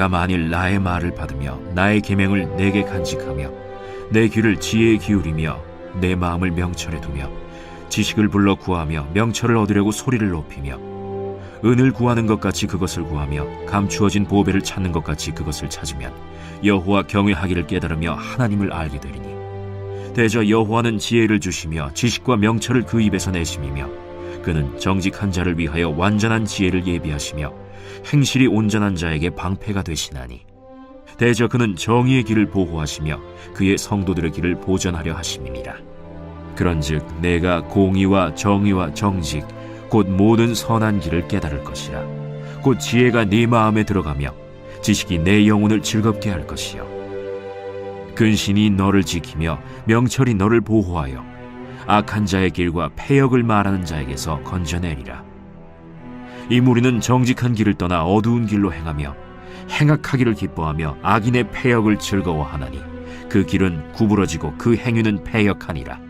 내가 만일 나의 말을 받으며 나의 계명을 내게 간직하며 내 귀를 지혜에 기울이며 내 마음을 명철에 두며 지식을 불러 구하며 명철을 얻으려고 소리를 높이며 은을 구하는 것 같이 그것을 구하며 감추어진 보배를 찾는 것 같이 그것을 찾으면 여호와 경외하기를 깨달으며 하나님을 알게 되리니 대저 여호와는 지혜를 주시며 지식과 명철을 그 입에서 내심이며 그는 정직한 자를 위하여 완전한 지혜를 예비하시며 행실이 온전한 자에게 방패가 되시나니 대저 그는 정의의 길을 보호하시며 그의 성도들의 길을 보전하려 하심이니라. 그런즉 내가 공의와 정의와 정직 곧 모든 선한 길을 깨달을 것이라. 곧 지혜가 네 마음에 들어가며 지식이 내 영혼을 즐겁게 할 것이요 근신이 너를 지키며 명철이 너를 보호하여 악한 자의 길과 패역을 말하는 자에게서 건져내리라. 이 무리는 정직한 길을 떠나 어두운 길로 행하며 행악하기를 기뻐하며 악인의 패역을 즐거워하나니 그 길은 구부러지고 그 행위는 패역하니라.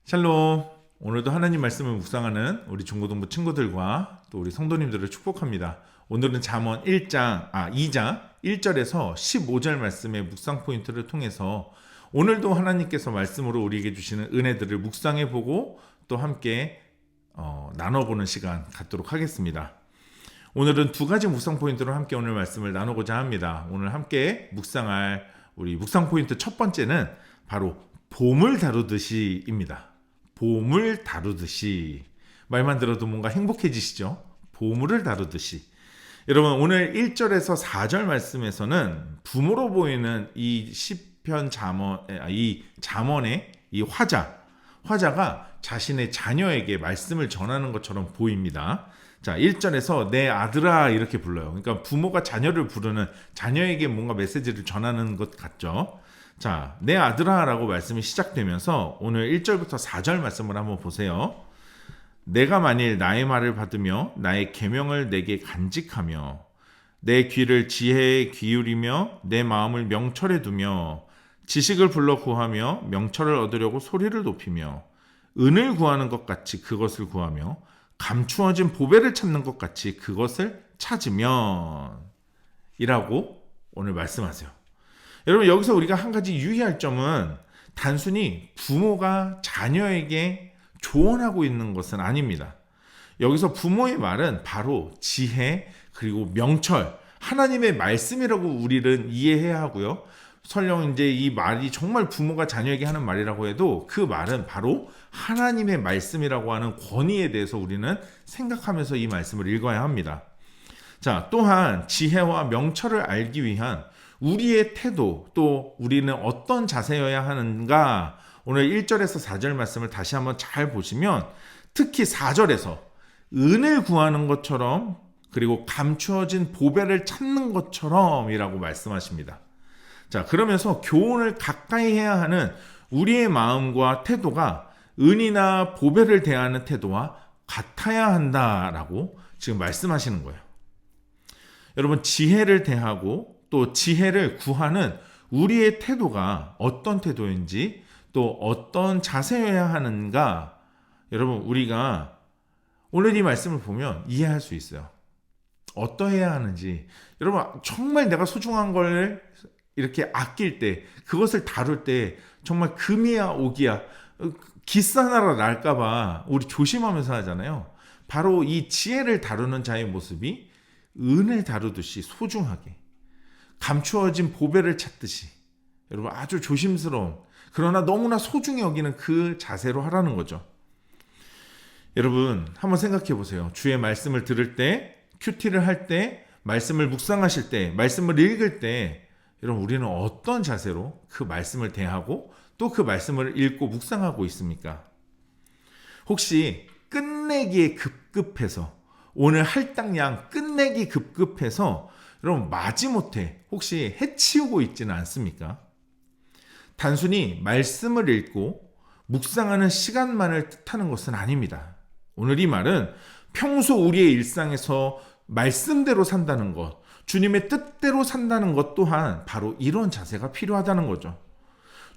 샬롬. 오늘도 하나님 말씀을 묵상하는 우리 중고등부 친구들과 또 우리 성도님들을 축복합니다. 오늘은 잠언 2장 1절에서 15절 말씀의 묵상 포인트를 통해서 오늘도 하나님께서 말씀으로 우리에게 주시는 은혜들을 묵상해보고 또 함께 나눠보는 시간 갖도록 하겠습니다. 오늘은 두 가지 묵상 포인트로 함께 오늘 말씀을 나누고자 합니다. 오늘 함께 묵상할 우리 묵상 포인트 첫 번째는 바로 봄을 다루듯이입니다. 봄을 다루듯이. 말만 들어도 뭔가 행복해지시죠? 봄을 다루듯이. 여러분, 오늘 1절에서 4절 말씀에서는 붐으로 보이는 이 시편 이 잠언의 이 화자가 자신의 자녀에게 말씀을 전하는 것처럼 보입니다. 자, 1절에서 내 아들아 이렇게 불러요. 그러니까 부모가 자녀를 부르는, 자녀에게 뭔가 메시지를 전하는 것 같죠. 자, 내 아들아 라고 말씀이 시작되면서 오늘 1절부터 4절 말씀을 한번 보세요. 내가 만일 나의 말을 받으며 나의 계명을 내게 간직하며 내 귀를 지혜에 기울이며 내 마음을 명철에 두며 지식을 불러 구하며 명철을 얻으려고 소리를 높이며 은을 구하는 것 같이 그것을 구하며 감추어진 보배를 찾는 것 같이 그것을 찾으면 이라고 오늘 말씀하세요. 여러분, 여기서 우리가 한 가지 유의할 점은 단순히 부모가 자녀에게 조언하고 있는 것은 아닙니다. 여기서 부모의 말은 바로 지혜 그리고 명철, 하나님의 말씀이라고 우리는 이해해야 하고요. 설령 이제 이 말이 정말 부모가 자녀에게 하는 말이라고 해도 그 말은 바로 하나님의 말씀이라고 하는 권위에 대해서 우리는 생각하면서 이 말씀을 읽어야 합니다. 자, 또한 지혜와 명철을 알기 위한 우리의 태도, 또 우리는 어떤 자세여야 하는가, 오늘 1절에서 4절 말씀을 다시 한번 잘 보시면 특히 4절에서 은을 구하는 것처럼 그리고 감추어진 보배를 찾는 것처럼 이라고 말씀하십니다. 자, 그러면서 교훈을 가까이 해야 하는 우리의 마음과 태도가 은이나 보배를 대하는 태도와 같아야 한다라고 지금 말씀하시는 거예요. 여러분, 지혜를 대하고 또 지혜를 구하는 우리의 태도가 어떤 태도인지 또 어떤 자세여야 하는가, 여러분 우리가 오늘 이 말씀을 보면 이해할 수 있어요. 어떠해야 하는지. 여러분, 정말 내가 소중한 걸 이렇게 아낄 때, 그것을 다룰 때 정말 금이야 오기야 기싸나라 날까봐 우리 조심하면서 하잖아요. 바로 이 지혜를 다루는 자의 모습이 은을 다루듯이 소중하게, 감추어진 보배를 찾듯이 여러분 아주 조심스러운, 그러나 너무나 소중히 여기는 그 자세로 하라는 거죠. 여러분 한번 생각해 보세요. 주의 말씀을 들을 때, 큐티를 할 때, 말씀을 묵상하실 때, 말씀을 읽을 때 여러분 우리는 어떤 자세로 그 말씀을 대하고 또 그 말씀을 읽고 묵상하고 있습니까? 혹시 끝내기에 급급해서, 오늘 할당량 끝내기 급급해서 여러분 마지못해 혹시 해치우고 있지는 않습니까? 단순히 말씀을 읽고 묵상하는 시간만을 뜻하는 것은 아닙니다. 오늘 이 말은 평소 우리의 일상에서 말씀대로 산다는 것, 주님의 뜻대로 산다는 것 또한 바로 이런 자세가 필요하다는 거죠.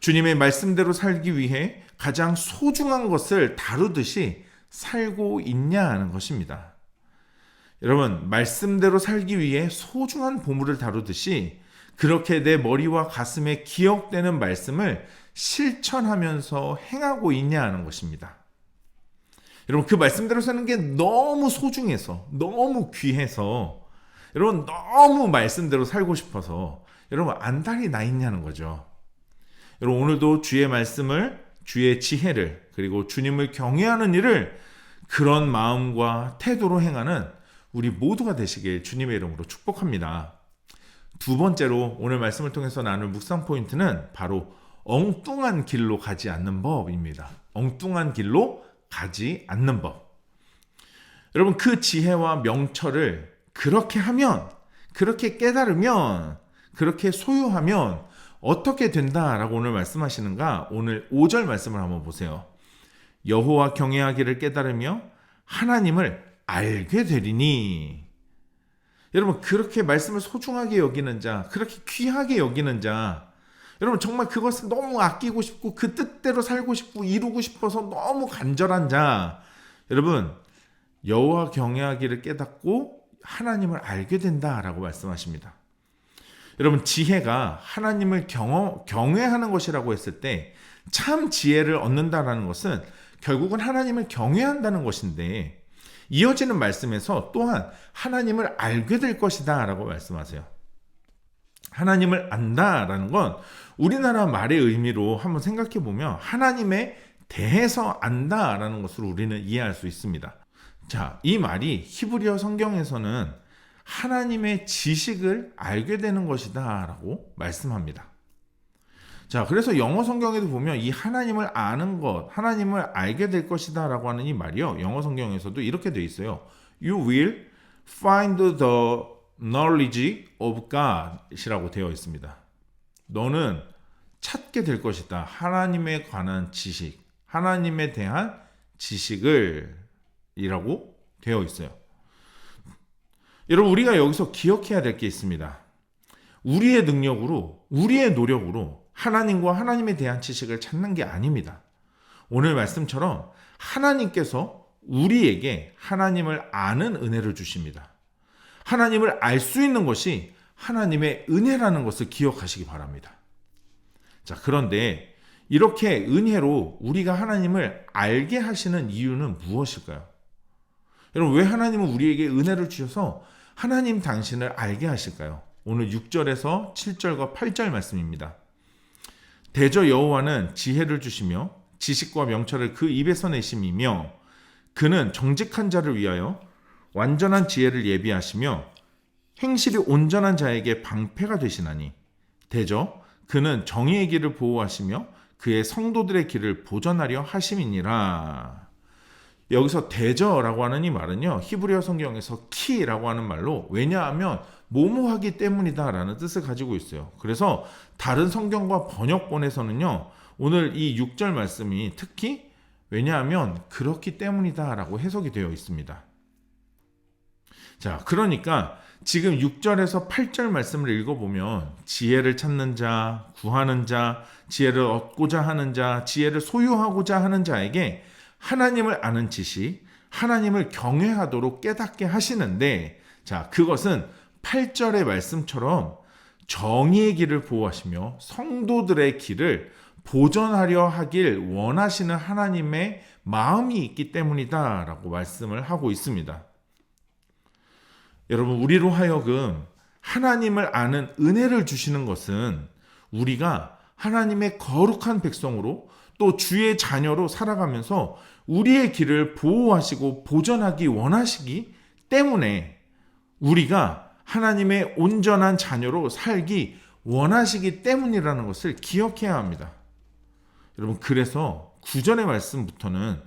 주님의 말씀대로 살기 위해 가장 소중한 것을 다루듯이 살고 있냐 하는 것입니다. 여러분, 말씀대로 살기 위해 소중한 보물을 다루듯이 그렇게 내 머리와 가슴에 기억되는 말씀을 실천하면서 행하고 있냐 하는 것입니다. 여러분, 그 말씀대로 사는 게 너무 소중해서, 너무 귀해서, 여러분, 너무 말씀대로 살고 싶어서 여러분 안달이 나 있냐는 거죠. 여러분, 오늘도 주의 말씀을, 주의 지혜를, 그리고 주님을 경외하는 일을 그런 마음과 태도로 행하는 우리 모두가 되시길 주님의 이름으로 축복합니다. 두 번째로 오늘 말씀을 통해서 나눌 묵상 포인트는 바로 엉뚱한 길로 가지 않는 법입니다. 엉뚱한 길로 가지 않는 법. 여러분, 그 지혜와 명철을 그렇게 하면, 그렇게 깨달으면, 그렇게 소유하면 어떻게 된다라고 오늘 말씀하시는가? 오늘 5절 말씀을 한번 보세요. 여호와 경외하기를 깨달으며 하나님을 알게 되리니. 여러분, 그렇게 말씀을 소중하게 여기는 자, 그렇게 귀하게 여기는 자, 여러분 정말 그것을 너무 아끼고 싶고 그 뜻대로 살고 싶고 이루고 싶어서 너무 간절한 자, 여러분 여호와 경외하기를 깨닫고 하나님을 알게 된다라고 말씀하십니다. 여러분, 지혜가 하나님을 경외하는 것이라고 했을 때 참 지혜를 얻는다라는 것은 결국은 하나님을 경외한다는 것인데, 이어지는 말씀에서 또한 하나님을 알게 될 것이다 라고 말씀하세요. 하나님을 안다라는 건 우리나라 말의 의미로 한번 생각해 보면 하나님에 대해서 안다라는 것으로 우리는 이해할 수 있습니다. 자, 이 말이 히브리어 성경에서는 하나님의 지식을 알게 되는 것이다 라고 말씀합니다. 자, 그래서 영어 성경에도 보면 이 하나님을 아는 것, 하나님을 알게 될 것이다 라고 하는 이 말이요, 영어 성경에서도 이렇게 되어 있어요. You will find the knowledge of God 이라고 되어 있습니다. 너는 찾게 될 것이다. 하나님에 관한 지식, 하나님에 대한 지식을 이라고 되어 있어요. 여러분, 우리가 여기서 기억해야 될 게 있습니다. 우리의 능력으로, 우리의 노력으로 하나님과 하나님에 대한 지식을 찾는 게 아닙니다. 오늘 말씀처럼 하나님께서 우리에게 하나님을 아는 은혜를 주십니다. 하나님을 알 수 있는 것이 하나님의 은혜라는 것을 기억하시기 바랍니다. 자, 그런데 이렇게 은혜로 우리가 하나님을 알게 하시는 이유는 무엇일까요? 여러분, 왜 하나님은 우리에게 은혜를 주셔서 하나님 당신을 알게 하실까요? 오늘 6절에서 7절과 8절 말씀입니다. 대저 여호와는 지혜를 주시며 지식과 명철을 그 입에서 내심이며 그는 정직한 자를 위하여 완전한 지혜를 예비하시며 행실이 온전한 자에게 방패가 되시나니 대저 그는 정의의 길을 보호하시며 그의 성도들의 길을 보전하려 하심이니라. 여기서 대저라고 하는 이 말은요, 히브리어 성경에서 키라고 하는 말로 왜냐하면 뭐뭐하기 때문이다 라는 뜻을 가지고 있어요. 그래서 다른 성경과 번역본에서는요, 오늘 이 6절 말씀이 특히 왜냐하면 그렇기 때문이다 라고 해석이 되어 있습니다. 자, 그러니까 지금 6절에서 8절 말씀을 읽어보면 지혜를 찾는 자, 구하는 자, 지혜를 얻고자 하는 자, 지혜를 소유하고자 하는 자에게 하나님을 아는 지식, 하나님을 경외하도록 깨닫게 하시는데, 자, 그것은 8절의 말씀처럼 정의의 길을 보호하시며 성도들의 길을 보전하려 하길 원하시는 하나님의 마음이 있기 때문이다 라고 말씀을 하고 있습니다. 여러분, 우리로 하여금 하나님을 아는 은혜를 주시는 것은 우리가 하나님의 거룩한 백성으로 또 주의 자녀로 살아가면서 우리의 길을 보호하시고 보전하기 원하시기 때문에 우리가 하나님의 온전한 자녀로 살기 원하시기 때문이라는 것을 기억해야 합니다. 여러분, 그래서 9절의 말씀부터는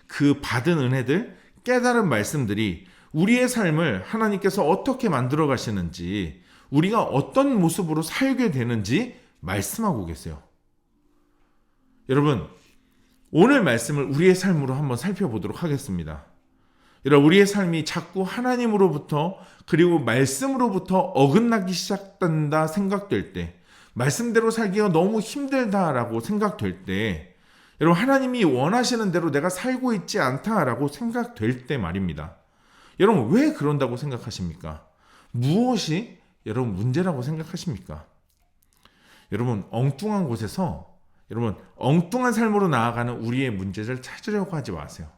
그 받은 은혜들, 깨달은 말씀들이 우리의 삶을 하나님께서 어떻게 만들어 가시는지, 우리가 어떤 모습으로 살게 되는지 말씀하고 계세요. 여러분, 오늘 말씀을 우리의 삶으로 한번 살펴보도록 하겠습니다. 여러분, 우리의 삶이 자꾸 하나님으로부터 그리고 말씀으로부터 어긋나기 시작된다 생각될 때, 말씀대로 살기가 너무 힘들다라고 생각될 때, 여러분, 하나님이 원하시는 대로 내가 살고 있지 않다라고 생각될 때 말입니다. 여러분 왜 그런다고 생각하십니까? 무엇이 여러분 문제라고 생각하십니까? 여러분 엉뚱한 곳에서 여러분 엉뚱한 삶으로 나아가는 우리의 문제를 찾으려고 하지 마세요.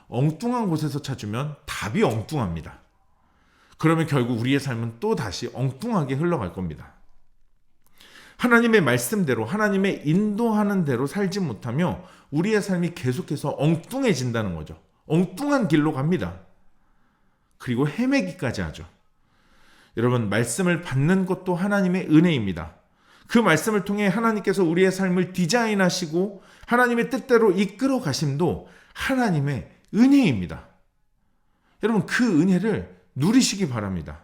엉뚱한 곳에서 찾으면 답이 엉뚱합니다. 그러면 결국 우리의 삶은 또 다시 엉뚱하게 흘러갈 겁니다. 하나님의 말씀대로 하나님의 인도하는 대로 살지 못하며 우리의 삶이 계속해서 엉뚱해진다는 거죠. 엉뚱한 길로 갑니다. 그리고 헤매기까지 하죠. 여러분 말씀을 받는 것도 하나님의 은혜입니다. 그 말씀을 통해 하나님께서 우리의 삶을 디자인하시고 하나님의 뜻대로 이끌어 가심도 하나님의 은혜입니다. 여러분 그 은혜를 누리시기 바랍니다.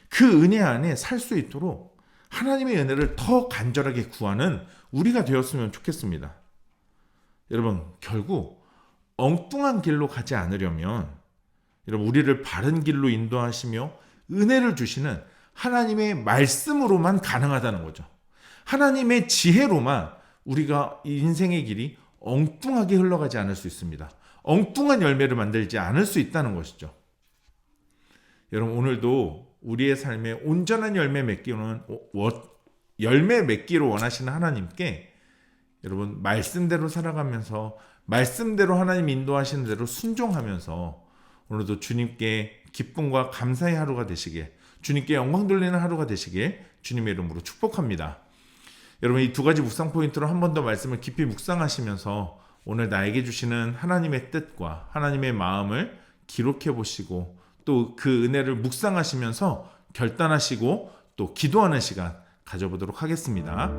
그 은혜 안에 살 수 있도록 하나님의 은혜를 더 간절하게 구하는 우리가 되었으면 좋겠습니다. 여러분 결국 엉뚱한 길로 가지 않으려면 여러분 우리를 바른 길로 인도하시며 은혜를 주시는 하나님의 말씀으로만 가능하다는 거죠. 하나님의 지혜로만 우리가 인생의 길이 엉뚱하게 흘러가지 않을 수 있습니다. 엉뚱한 열매를 만들지 않을 수 있다는 것이죠. 여러분 오늘도 우리의 삶에 온전한 열매 맺기를 원하시는 하나님께 여러분 말씀대로 살아가면서 말씀대로 하나님 인도하시는 대로 순종하면서 오늘도 주님께 기쁨과 감사의 하루가 되시길, 주님께 영광 돌리는 하루가 되시길 주님의 이름으로 축복합니다. 여러분 이 두 가지 묵상 포인트로 한 번 더 말씀을 깊이 묵상하시면서 오늘 나에게 주시는 하나님의 뜻과 하나님의 마음을 기록해 보시고 또 그 은혜를 묵상하시면서 결단하시고 또 기도하는 시간 가져보도록 하겠습니다.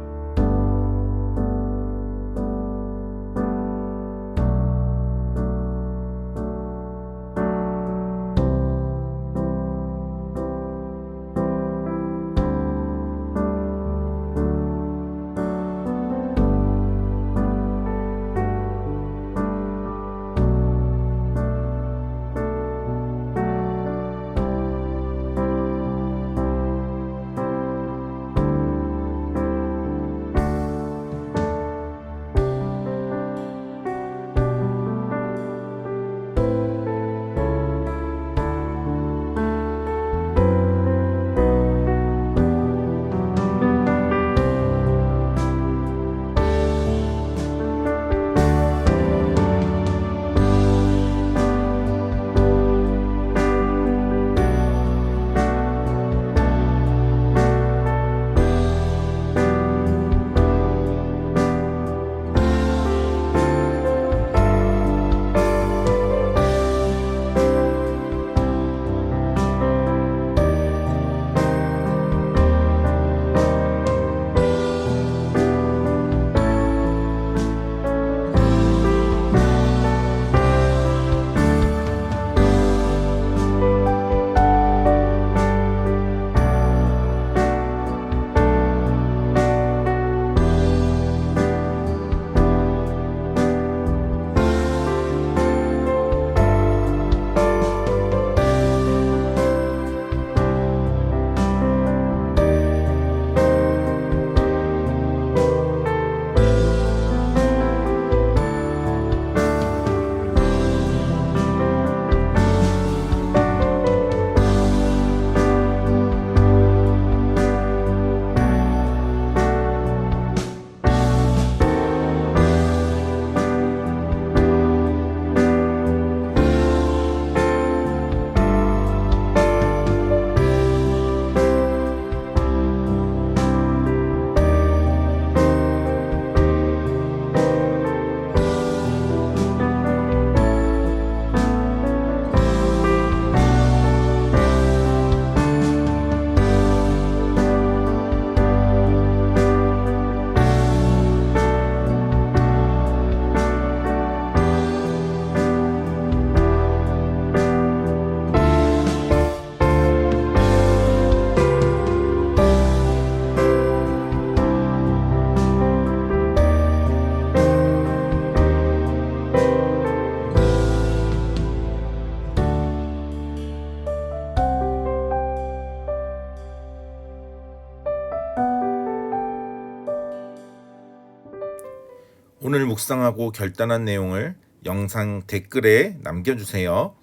오늘 묵상하고 결단한 내용을 영상 댓글에 남겨주세요.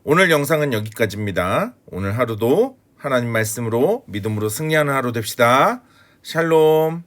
오늘 영상은 여기까지입니다. 오늘 하루도 하나님 말씀으로 믿음으로 승리하는 하루 됩시다. 샬롬.